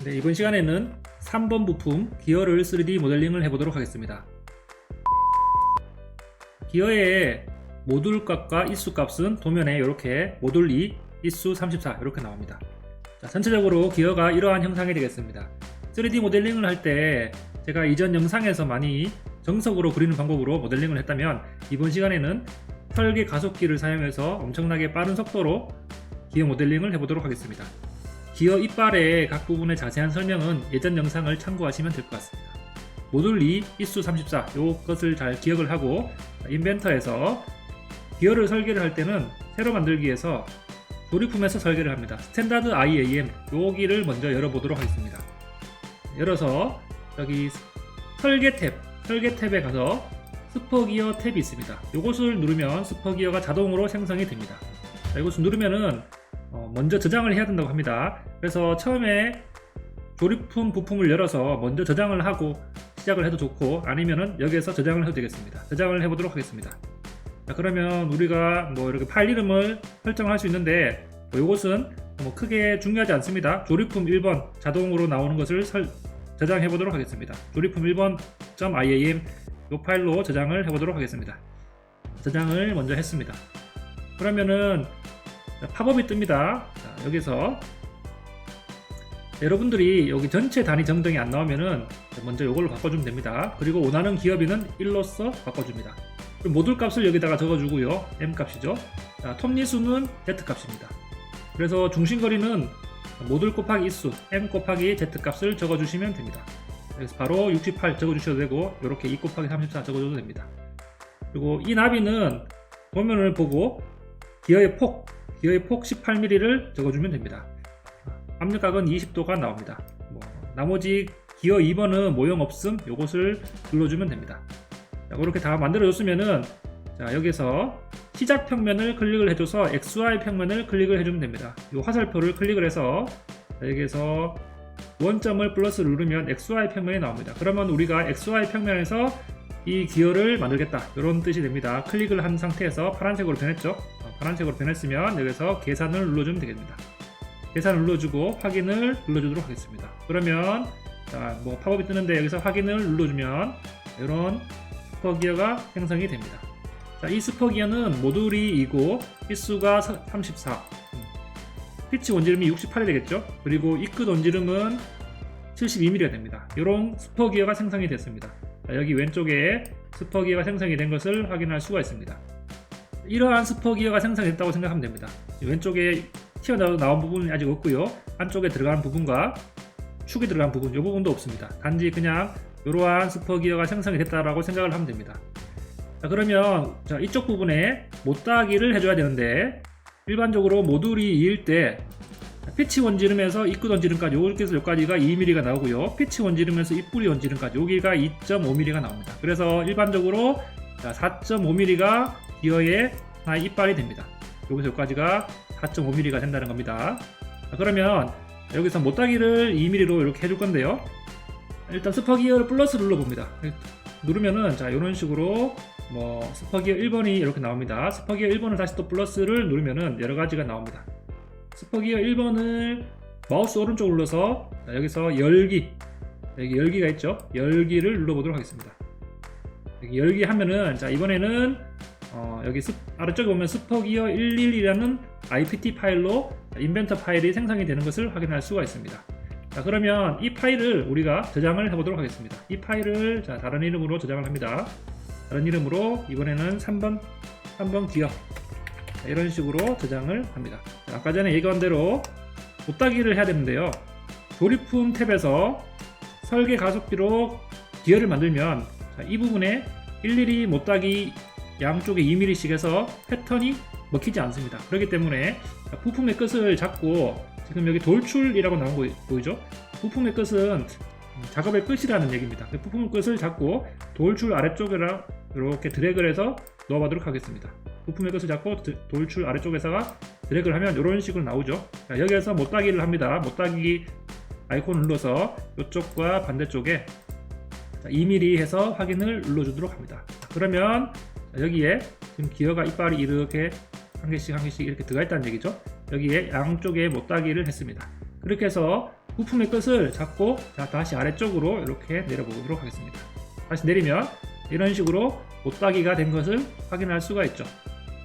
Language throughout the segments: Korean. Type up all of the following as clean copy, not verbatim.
네, 이번 시간에는 3번 부품 기어를 3D 모델링을 해보도록 하겠습니다. 기어의 모듈 값과 이수 값은 도면에 이렇게 모듈 2, 이수 34 이렇게 나옵니다. 자, 전체적으로 기어가 이러한 형상이 되겠습니다. 3D 모델링을 할 때 제가 이전 영상에서 많이 정석으로 그리는 방법으로 모델링을 했다면 이번 시간에는 설계 가속기를 사용해서 엄청나게 빠른 속도로 기어 모델링을 해보도록 하겠습니다. 기어 이빨의 각 부분의 자세한 설명은 예전 영상을 참고하시면 될 것 같습니다. 모듈 2, 이수 34 이것을 잘 기억을 하고 인벤터에서 기어를 설계를 할 때는 새로 만들기에서 조립품에서 설계를 합니다. 스탠다드 IAM 여기를 먼저 열어보도록 하겠습니다. 열어서 여기 설계 탭에 가서 스퍼기어 탭이 있습니다. 이것을 누르면 스퍼기어가 자동으로 생성이 됩니다. 자, 이것을 누르면은 먼저 저장을 해야 된다고 합니다. 그래서 처음에 조립품 부품을 열어서 먼저 저장을 하고 시작을 해도 좋고 아니면은 여기에서 저장을 해도 되겠습니다. 저장을 해보도록 하겠습니다. 자, 그러면 우리가 이렇게 파일 이름을 설정할 수 있는데 이것은 크게 중요하지 않습니다. 조립품 1번 자동으로 나오는 것을 저장해 보도록 하겠습니다. 조립품 1번.iam 이 파일로 저장을 해보도록 하겠습니다. 저장을 먼저 했습니다. 그러면은 팝업이 뜹니다. 자, 여기서 여러분들이 여기 전체 단위 정정이 안 나오면은 먼저 이걸로 바꿔주면 됩니다. 그리고 원하는 기어비는 1로서 바꿔줍니다. 그리고 모듈 값을 여기다가 적어주고요. M 값이죠. 자, 톱니수는 Z 값입니다. 그래서 중심거리는 모듈 곱하기 이수 M 곱하기 Z 값을 적어주시면 됩니다. 그래서 바로 68 적어주셔도 되고 이렇게 2 곱하기 34 적어줘도 됩니다. 그리고 이 나비는 도면을 보고 기어의 폭 18mm를 적어주면 됩니다. 압력각은 20도가 나옵니다. 나머지 기어 2번은 모형 없음 요것을 눌러주면 됩니다. 자, 그렇게 다 만들어줬으면은 자, 여기서 시작 평면을 클릭을 해줘서 XY 평면을 클릭을 해주면 됩니다. 이 화살표를 클릭을 해서 자, 여기서 원점을 플러스를 누르면 XY 평면이 나옵니다. 그러면 우리가 XY 평면에서 이 기어를 만들겠다 이런 뜻이 됩니다. 클릭을 한 상태에서 파란색으로 변했죠. 파란색으로 변했으면 여기서 계산을 눌러주면 되겠습니다. 계산을 눌러주고 확인을 눌러주도록 하겠습니다. 그러면 자, 팝업이 뜨는데 여기서 확인을 눌러주면 이런 스퍼기어가 생성이 됩니다. 자, 이 스퍼기어는 모듈이 2고 피수가 34 피치 원지름이 68이 되겠죠. 그리고 이 끝 원지름은 72mm가 됩니다. 이런 스퍼기어가 생성이 됐습니다. 자, 여기 왼쪽에 스퍼기어가 생성이 된 것을 확인할 수가 있습니다. 이러한 스퍼기어가 생성됐다고 생각하면 됩니다. 왼쪽에 튀어나온 부분이 아직 없고요. 안쪽에 들어간 부분과 축이 들어간 부분, 이 부분도 없습니다. 단지 그냥 이러한 스퍼기어가 생성이 됐다라고 생각을 하면 됩니다. 자, 그러면 자, 이쪽 부분에 못따기를 해줘야 되는데 일반적으로 모듈이 2일 때 피치 원지름에서 입구 원지름까지 여기까지가 2mm가 나오고요. 피치 원지름에서 입뿌리 원지름까지 여기가 2.5mm가 나옵니다. 그래서 일반적으로 4.5mm가 기어의 하나의 이빨이 됩니다. 여기서 여기까지가 4.5mm가 된다는 겁니다. 자, 그러면 여기서 못따기를 2mm로 이렇게 해줄 건데요. 일단 스퍼기어를 플러스 눌러봅니다. 누르면은 자 이런 식으로 스퍼기어 1번이 이렇게 나옵니다. 스퍼기어 1번을 다시 또 플러스를 누르면은 여러 가지가 나옵니다. 스퍼기어 1번을 마우스 오른쪽 눌러서 자, 여기서 열기 여기 열기가 있죠. 열기를 눌러보도록 하겠습니다. 여기 열기 하면은 자 이번에는 여기 아래쪽에 보면 스퍼기어 11이라는 IPT 파일로 인벤터 파일이 생성이 되는 것을 확인할 수가 있습니다. 자, 그러면 이 파일을 우리가 저장을 해보도록 하겠습니다. 이 파일을 자, 다른 이름으로 저장을 합니다. 다른 이름으로 이번에는 3번 기어 자, 이런 식으로 저장을 합니다. 자, 아까 전에 얘기한 대로 못따기를 해야 되는데요. 조립품 탭에서 설계 가속기로 기어를 만들면 자, 이 부분에 일일이 못따기 양쪽에 2mm씩 해서 패턴이 먹히지 않습니다. 그렇기 때문에 부품의 끝을 잡고 지금 여기 돌출이라고 나온 거 보이죠? 부품의 끝은 작업의 끝이라는 얘기입니다. 부품의 끝을 잡고 돌출 아래쪽에라 이렇게 드래그를 해서 넣어보도록 하겠습니다. 부품의 끝을 잡고 돌출 아래쪽에다가 드래그를 하면 이런 식으로 나오죠. 자, 여기에서 못따기를 합니다. 못따기 아이콘을 눌러서 이쪽과 반대쪽에 2mm 해서 확인을 눌러주도록 합니다. 자, 그러면 여기에 지금 기어가 이빨이 이렇게 한 개씩 이렇게 들어가 있다는 얘기죠. 여기에 양쪽에 못따기를 했습니다. 그렇게 해서 부품의 끝을 잡고 자, 다시 아래쪽으로 이렇게 내려보도록 하겠습니다. 다시 내리면 이런 식으로 못따기가 된 것을 확인할 수가 있죠.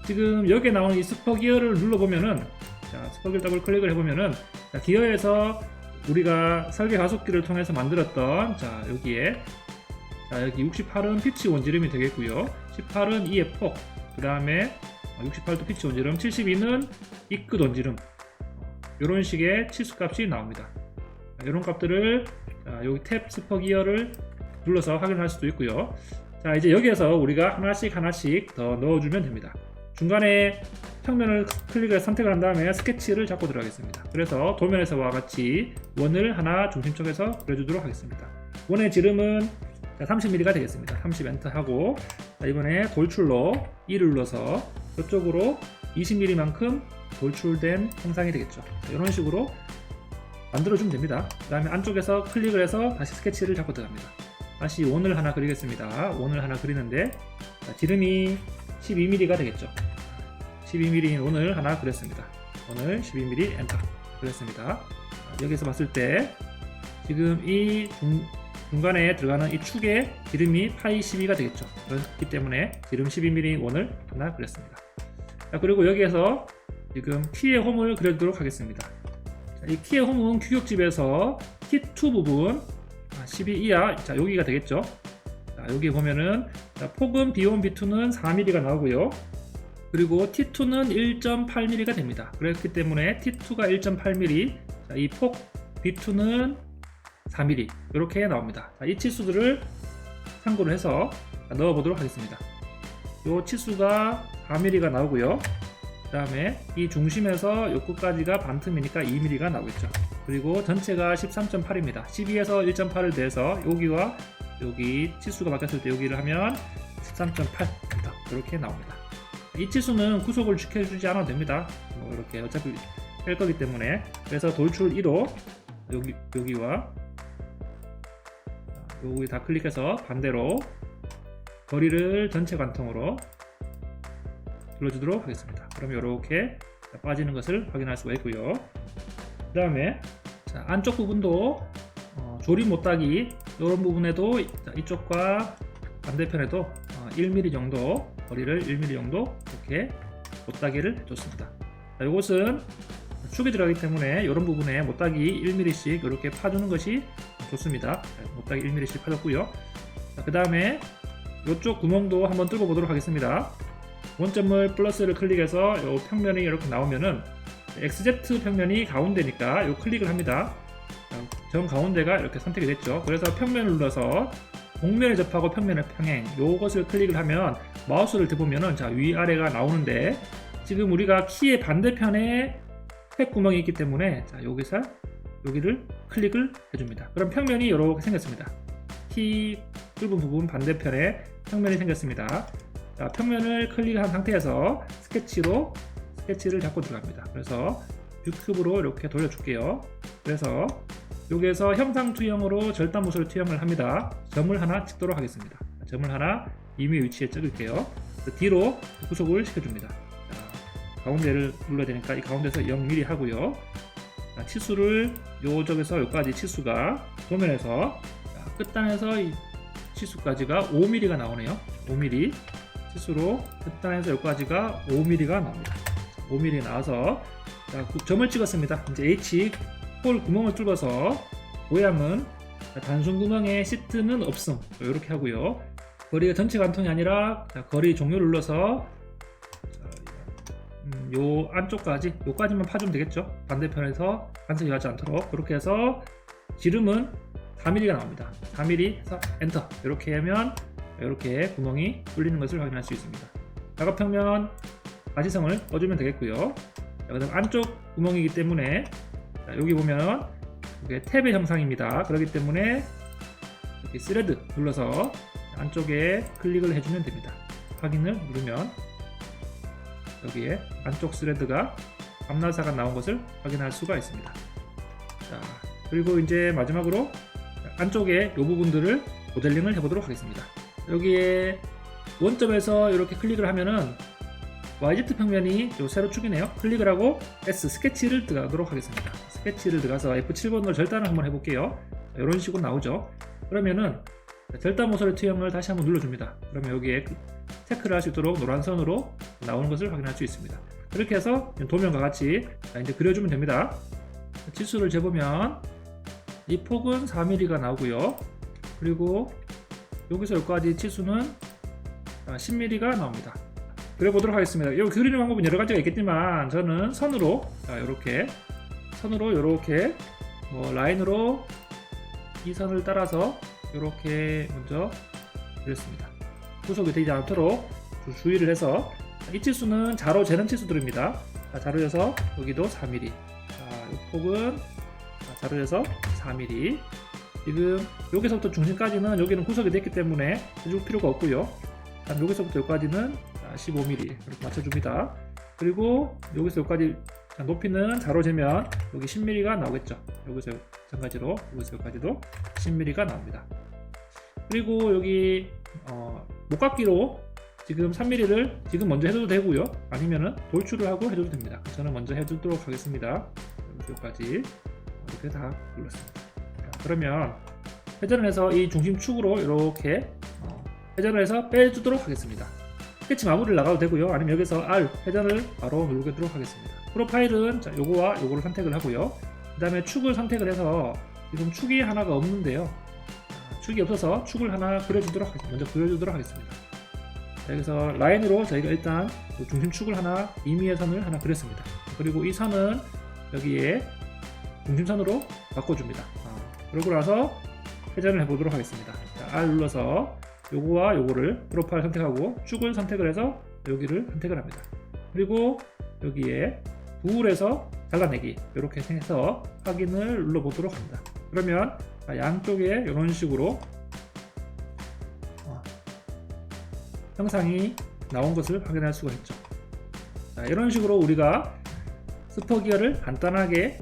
지금 여기에 나오는 이 스퍼 기어를 눌러보면은 자, 스퍼 기어 더블 클릭을 해보면은 자, 기어에서 우리가 설계 가속기를 통해서 만들었던 자, 여기에 자, 여기 68은 피치 원지름이 되겠고요. 18은 이의 폭, 그 다음에 68도 피치 원지름, 72는 이 끝 원지름, 이런 식의 치수 값이 나옵니다. 이런 값들을 자, 여기 탭 스퍼 기어를 눌러서 확인할 수도 있고요. 자, 이제 여기에서 우리가 하나씩 더 넣어주면 됩니다. 중간에 평면을 클릭해서 선택을 한 다음에 스케치를 잡고 들어가겠습니다. 그래서 도면에서와 같이 원을 하나 중심 쪽에서 그려주도록 하겠습니다. 원의 지름은 30mm가 되겠습니다. 30 엔터 하고 이번에 돌출로 2를 눌러서 이쪽으로 20mm만큼 돌출된 형상이 되겠죠. 이런 식으로 만들어주면 됩니다. 그 다음에 안쪽에서 클릭을 해서 다시 스케치를 잡고 들어갑니다. 다시 원을 하나 그리겠습니다. 원을 하나 그리는데 지름이 12mm가 되겠죠. 12mm인 원을 하나 그렸습니다. 원을 12mm 엔터 그렸습니다. 여기서 봤을 때 지금 이 중간에 들어가는 이 축의 지름이 파이 12가 되겠죠. 그렇기 때문에 지름 12mm 원을 하나 그렸습니다. 자, 그리고 여기에서 지금 키의 홈을 그려주도록 하겠습니다. 자, 이 키의 홈은 규격집에서 T2 부분 12 이하, 자, 여기가 되겠죠. 자, 여기 보면은 자, 폭은 B1, B2는 4mm가 나오고요. 그리고 T2는 1.8mm가 됩니다. 그렇기 때문에 T2가 1.8mm, 이 폭 B2는 4mm 이렇게 나옵니다. 자, 이 치수들을 참고로 해서 넣어보도록 하겠습니다. 이 치수가 4mm가 나오고요. 그 다음에 이 중심에서 요 끝까지가 반틈이니까 2mm가 나오겠죠. 그리고 전체가 13.8입니다. 12에서 1.8을 더해서 여기와 여기 치수가 바뀌었을 때 여기를 하면 13.8m 이렇게 나옵니다. 이 치수는 구속을 지켜주지 않아도 됩니다. 이렇게 어차피 뺄 거기 때문에. 그래서 돌출 1호 여기와 여기 다 클릭해서 반대로 거리를 전체 관통으로 눌러주도록 하겠습니다. 그럼 이렇게 빠지는 것을 확인할 수가 있고요. 그 다음에 안쪽 부분도 조립 못따기 이런 부분에도 이쪽과 반대편에도 1mm 정도 거리를 1mm 정도 이렇게 못따기를 해줬습니다. 이것은 축이 들어가기 때문에 이런 부분에 못따기 1mm씩 이렇게 파주는 것이 좋습니다. 못따기 1mm씩 파줬고요. 그 다음에 이쪽 구멍도 한번 뚫어 보도록 하겠습니다. 원점을 플러스를 클릭해서 이 평면이 이렇게 나오면은 XZ 평면이 가운데니까 이 클릭을 합니다. 정 가운데가 이렇게 선택이 됐죠. 그래서 평면을 눌러서 곡면에 접하고 평면의 평행 이것을 클릭을 하면 마우스를 대보면은 자, 위아래가 나오는데 지금 우리가 키의 반대편에 팩 구멍이 있기 때문에 자, 여기를 클릭을 해줍니다. 그럼 평면이 이렇게 생겼습니다. 키 뚫은 부분 반대편에 평면이 생겼습니다. 자, 평면을 클릭한 상태에서 스케치를 잡고 들어갑니다. 그래서 뷰큐브로 이렇게 돌려줄게요. 그래서 여기에서 형상 투영으로 절단무술 투영을 합니다. 점을 하나 찍도록 하겠습니다. 점을 하나 임의 위치에 찍을게요. 뒤로 구속을 시켜줍니다. 자, 가운데를 눌러야 되니까 이 가운데서 0mm 하고요. 자, 치수를 요쪽에서 여기까지 치수가 도면에서 자, 끝단에서 이 치수까지가 5mm가 나오네요. 5mm 치수로 끝단에서 여기까지가 5mm가 나옵니다. 5mm 나와서 자, 점을 찍었습니다. 이제 H 홀 구멍을 뚫어서 모양은 단순 구멍에 시트는 없음 이렇게 하고요. 거리가 전체 관통이 아니라 자, 거리 종료를 눌러서 요 안쪽까지 요까지만 파주면 되겠죠. 반대편에서 간섭이 가지 않도록 그렇게 해서 지름은 4mm가 나옵니다. 4mm 해서 엔터 이렇게 하면 이렇게 구멍이 뚫리는 것을 확인할 수 있습니다. 작업평면 가시성을 꺼주면 되겠고요. 그 다음 안쪽 구멍이기 때문에 자, 여기 보면 이게 탭의 형상입니다. 그렇기 때문에 이렇게 스레드 눌러서 안쪽에 클릭을 해주면 됩니다. 확인을 누르면 여기에 안쪽 스레드가 앞날사가 나온 것을 확인할 수가 있습니다. 자, 그리고 이제 마지막으로 안쪽에 이 부분들을 모델링을 해보도록 하겠습니다. 여기에 원점에서 이렇게 클릭을 하면은 YZ 평면이 요 세로 축이네요. 클릭을 하고 S 스케치를 들어가도록 하겠습니다. 스케치를 들어가서 F7번으로 절단을 한번 해볼게요. 이런 식으로 나오죠. 그러면은 절단 모서리 투영을 다시 한번 눌러줍니다. 그러면 여기에 체크를 할 수 있도록 노란 선으로 나오는 것을 확인할 수 있습니다. 그렇게 해서 도면과 같이 이제 그려주면 됩니다. 치수를 재보면 이 폭은 4mm가 나오고요. 그리고 여기서 여기까지 치수는 10mm가 나옵니다. 그려보도록 하겠습니다. 여기 그리는 방법은 여러 가지가 있겠지만 저는 선으로 이렇게 라인으로 이 선을 따라서 이렇게 먼저 그렸습니다. 구속이 되지 않도록 주의를 해서 이 치수는 자로 재는 치수들입니다. 자로 재서 여기도 4mm, 이 폭은 자로 재서 4mm. 지금 여기서부터 중심까지는 여기는 구석이 됐기 때문에 해줄 필요가 없고요. 여기서부터 여기까지는 15mm 이렇게 맞춰줍니다. 그리고 여기서 여기까지 높이는 자로 재면 여기 10mm가 나오겠죠. 여기서 마찬가지로 여기서 여기까지도 10mm가 나옵니다. 그리고 여기 목깎이로 지금 3mm를 지금 먼저 해줘도 되고요. 아니면은 돌출을 하고 해줘도 됩니다. 저는 먼저 해주도록 하겠습니다. 여기까지 이렇게 다 눌렀습니다. 그러면 회전을 해서 이 중심축으로 이렇게 회전을 해서 빼주도록 하겠습니다. 스케치 마무리를 나가도 되고요. 아니면 여기서 R 회전을 바로 누르도록 하겠습니다. 프로파일은 요거와 요거를 선택을 하고요. 그 다음에 축을 선택을 해서 지금 축이 하나가 없는데요. 축이 없어서 축을 하나 그려주도록 하겠습니다. 먼저 그려주도록 하겠습니다. 여기서 라인으로 저희가 일단 중심축을 하나 2mm 선을 하나 그렸습니다. 그리고 이 선은 여기에 중심선으로 바꿔줍니다. 그러고 나서 회전을 해보도록 하겠습니다. R 눌러서 요거와 요거를 프로파일 선택하고 축을 선택을 해서 여기를 선택을 합니다. 그리고 여기에 부울에서 잘라내기 이렇게 해서 확인을 눌러보도록 합니다. 그러면 양쪽에 이런 식으로 형상이 나온 것을 확인할 수가 있죠. 이런 식으로 우리가 스퍼 기어를 간단하게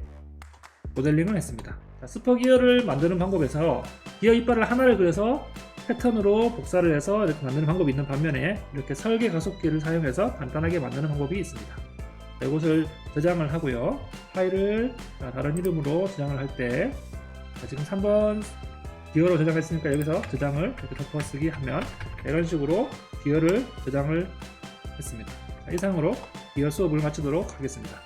모델링을 했습니다. 스퍼 기어를 만드는 방법에서 기어 이빨을 하나를 그려서 패턴으로 복사를 해서 이렇게 만드는 방법이 있는 반면에 이렇게 설계 가속기를 사용해서 간단하게 만드는 방법이 있습니다. 이것을 저장을 하고요. 파일을 다른 이름으로 저장을 할 때 지금 3번 기어로 저장했으니까 여기서 저장을 이렇게 덮어쓰기 하면 이런 식으로 기어를 저장을 했습니다. 이상으로 기어 수업을 마치도록 하겠습니다.